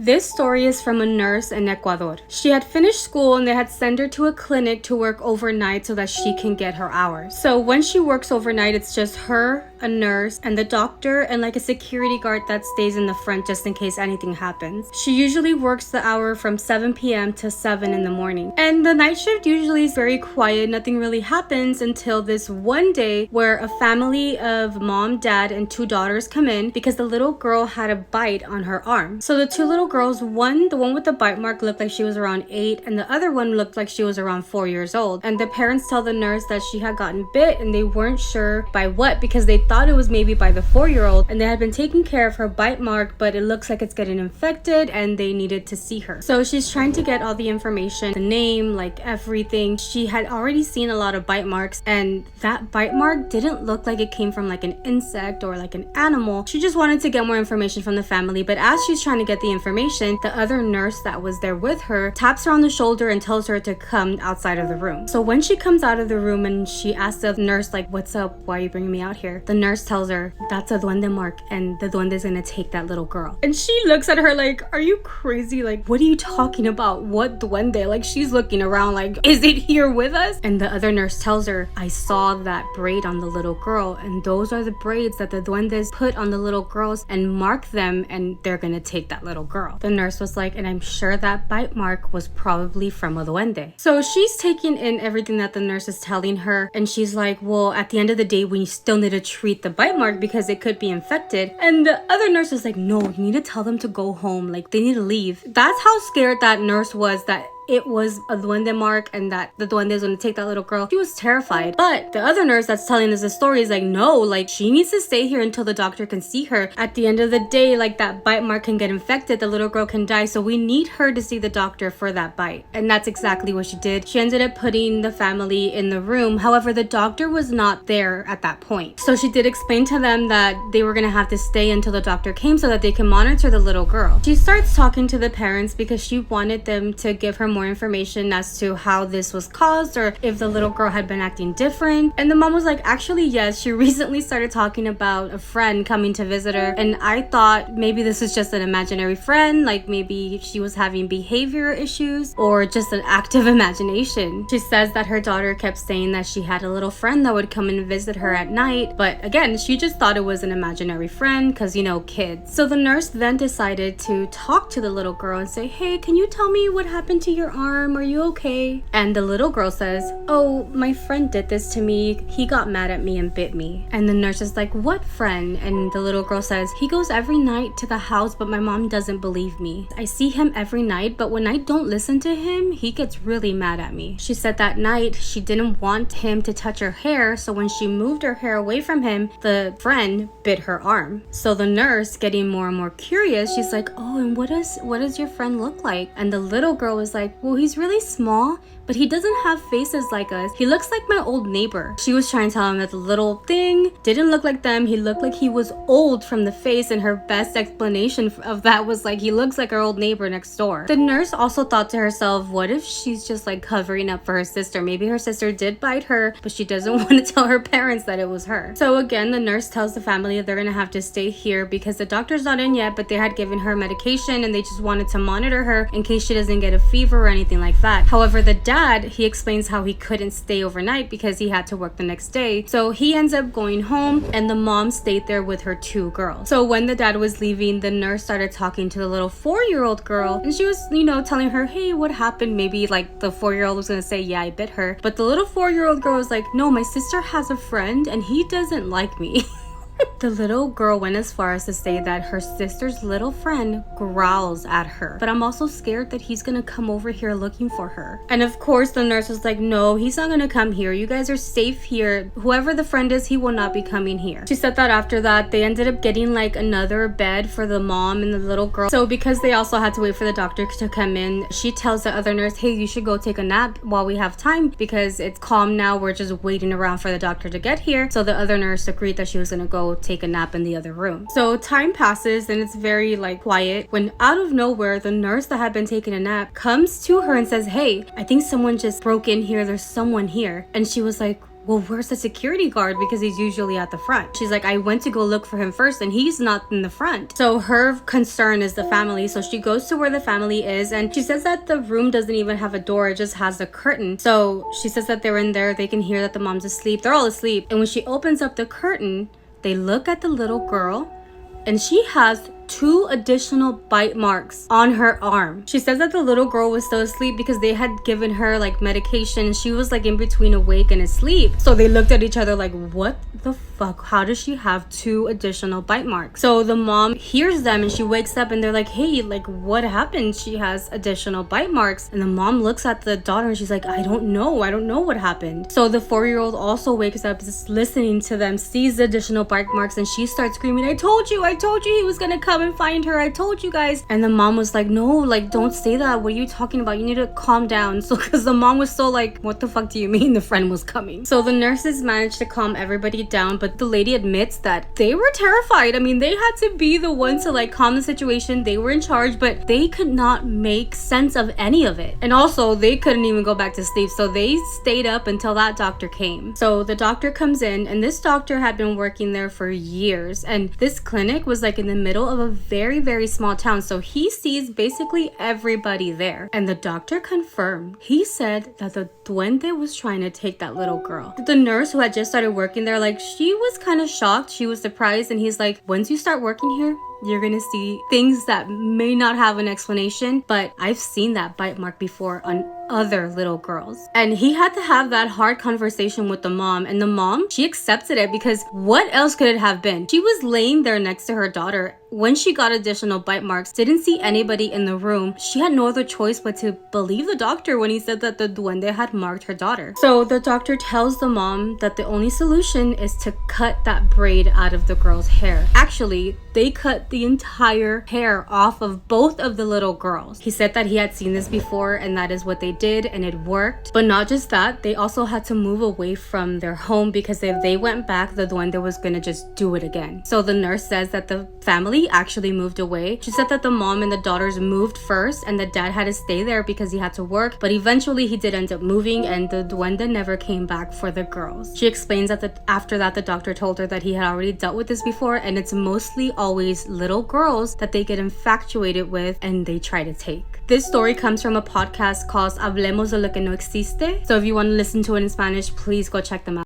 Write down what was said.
This story is from a nurse in Ecuador. She had finished school and they had sent her to a clinic to work overnight so that she can get her hours. So when she works overnight, it's just her, a nurse, and the doctor, and like a security guard that stays in the front just in case anything happens. She usually works the hour from 7 p.m. to 7 in the morning. And the night shift usually is very quiet. Nothing really happens until this one day where a family of mom, dad, and 2 daughters come in because the little girl had a bite on her arm. So the 2 little girls, the one with the bite mark looked like she was around 8, and the other one looked like she was around 4 years old. And the parents tell the nurse that she had gotten bit and they weren't sure by what because they thought it was maybe by the 4-year-old, and they had been taking care of her bite mark, but it looks like it's getting infected and they needed to see her. So she's trying to get all the information, the name, like everything. She had already seen a lot of bite marks, and that bite mark didn't look like it came from like an insect or like an animal. She just wanted to get more information from the family, but as she's trying to get the information, the other nurse that was there with her taps her on the shoulder and tells her to come outside of the room. So when she comes out of the room and she asks the nurse like, what's up, why are you bringing me out here? The nurse tells her that's a duende mark and the duende is gonna take that little girl. And she looks at her like, are you crazy? Like, what are you talking about? What duende? Like, she's looking around like, is it here with us? And the other nurse tells her, I saw that braid on the little girl, and those are the braids that the duendes put on the little girls and mark them, and they're gonna take that little girl. The nurse was like, and I'm sure that bite mark was probably from a duende. So she's taking in everything that the nurse is telling her, and she's like, well, at the end of the day, we still need to treat the bite mark because it could be infected. And the other nurse is like, no, you need to tell them to go home. Like, they need to leave. That's how scared that nurse was that it was a duende mark and that the duende is going to take that little girl. She was terrified. But the other nurse that's telling us the story is like, no, like, she needs to stay here until the doctor can see her. At the end of the day, like, that bite mark can get infected, the little girl can die, so we need her to see the doctor for that bite. And that's exactly what she did. She ended up putting the family in the room. However, the doctor was not there at that point. So she did explain to them that they were going to have to stay until the doctor came so that they can monitor the little girl. She starts talking to the parents because she wanted them to give her more information as to how this was caused or if the little girl had been acting different. And the mom was like, actually, yes, she recently started talking about a friend coming to visit her, and I thought maybe this is just an imaginary friend, like maybe she was having behavior issues or just an active imagination. She says that her daughter kept saying that she had a little friend that would come and visit her at night, but again, she just thought it was an imaginary friend because, you know, kids. So the nurse then decided to talk to the little girl and say, hey, can you tell me what happened to your arm? Are you okay? And the little girl says, oh, my friend did this to me. He got mad at me and bit me. And the nurse is like, what friend? And the little girl says, he goes every night to the house, but my mom doesn't believe me. I see him every night, but when I don't listen to him, he gets really mad at me. She said that night she didn't want him to touch her hair, so when she moved her hair away from him, the friend bit her arm. So the nurse, getting more and more curious, she's like, oh, and what does your friend look like? And the little girl was like, well, he's really small, but he doesn't have faces like us. He looks like my old neighbor. She was trying to tell him that the little thing didn't look like them. He looked like he was old from the face, and her best explanation of that was like, he looks like our old neighbor next door. The nurse also thought to herself, what if she's just like covering up for her sister? Maybe her sister did bite her, but she doesn't want to tell her parents that it was her. So again, the nurse tells the family that they're gonna have to stay here because the doctor's not in yet, but they had given her medication and they just wanted to monitor her in case she doesn't get a fever or anything like that. However, the dad, he explains how he couldn't stay overnight because he had to work the next day. So he ends up going home and the mom stayed there with her 2 girls. So when the dad was leaving, the nurse started talking to the little 4-year-old girl, and she was, you know, telling her, hey, what happened? Maybe like the 4-year-old was gonna say, yeah, I bit her. But the little 4-year-old girl was like, no, my sister has a friend and he doesn't like me. The little girl went as far as to say that her sister's little friend growls at her, but I'm also scared that he's gonna come over here looking for her. And of course the nurse was like, no, he's not gonna come here. You guys are safe here. Whoever the friend is, he will not be coming here. She said that after that, they ended up getting like another bed for the mom and the little girl. So because they also had to wait for the doctor to come in, she tells the other nurse, hey, you should go take a nap while we have time because it's calm now. We're just waiting around for the doctor to get here. So the other nurse agreed that she was gonna go take a nap in the other room. So time passes and it's very like quiet when out of nowhere the nurse that had been taking a nap comes to her and says, hey, I think someone just broke in here. There's someone here. And she was like, well, where's the security guard? Because he's usually at the front. She's like, I went to go look for him first and he's not in the front. So her concern is the family. So she goes to where the family is, and she says that the room doesn't even have a door. It just has a curtain. So she says that they're in there. They can hear that the mom's asleep. They're all asleep. And when she opens up the curtain, they look at the little girl, and she has 2 additional bite marks on her arm. She says that the little girl was still asleep because they had given her like medication, and she was like in between awake and asleep. So they looked at each other like, what the fuck? How does she have 2 additional bite marks? So the mom hears them and she wakes up, and they're like, hey, like what happened? She has additional bite marks. And the mom looks at the daughter and she's like, I don't know what happened. So the 4-year-old also wakes up, just listening to them, sees the additional bite marks, and she starts screaming, I told you he was gonna come and find her. I told you guys. And the mom was like, no, like don't say that. What are you talking about? You need to calm down. So because the mom was so like, what the fuck do you mean the friend was coming? So the nurses managed to calm everybody down, but the lady admits that they were terrified. I mean, they had to be the ones to like calm the situation. They were in charge, but they could not make sense of any of it. And also they couldn't even go back to sleep. So they stayed up until that doctor came. So the doctor comes in, and this doctor had been working there for years, and this clinic was like in the middle of a very small town. So he sees basically everybody there. And the doctor confirmed. He said that the duende was trying to take that little girl. The nurse who had just started working there, like she was kind of shocked. She was surprised. And he's like, once you start working here, you're gonna see things that may not have an explanation, but I've seen that bite mark before on other little girls. And he had to have that hard conversation with the mom, and the mom, she accepted it because what else could it have been? She was laying there next to her daughter when she got additional bite marks, didn't see anybody in the room. She had no other choice but to believe the doctor when he said that the duende had marked her daughter. So the doctor tells the mom that the only solution is to cut that braid out of the girl's hair. Actually, they cut the entire hair off of both of the little girls. He said that he had seen this before, and that is what they did, and it worked. But not just that, they also had to move away from their home because if they went back, the duende was gonna just do it again. So the nurse says that the family actually moved away. She said that the mom and the daughters moved first, and the dad had to stay there because he had to work, but eventually he did end up moving, and the duende never came back for the girls. She explains that after that, the doctor told her that he had already dealt with this before, and it's mostly always little girls that they get infatuated with and they try to take. This story comes from a podcast called Hablemos de lo que no existe. So if you want to listen to it in Spanish, please go check them out.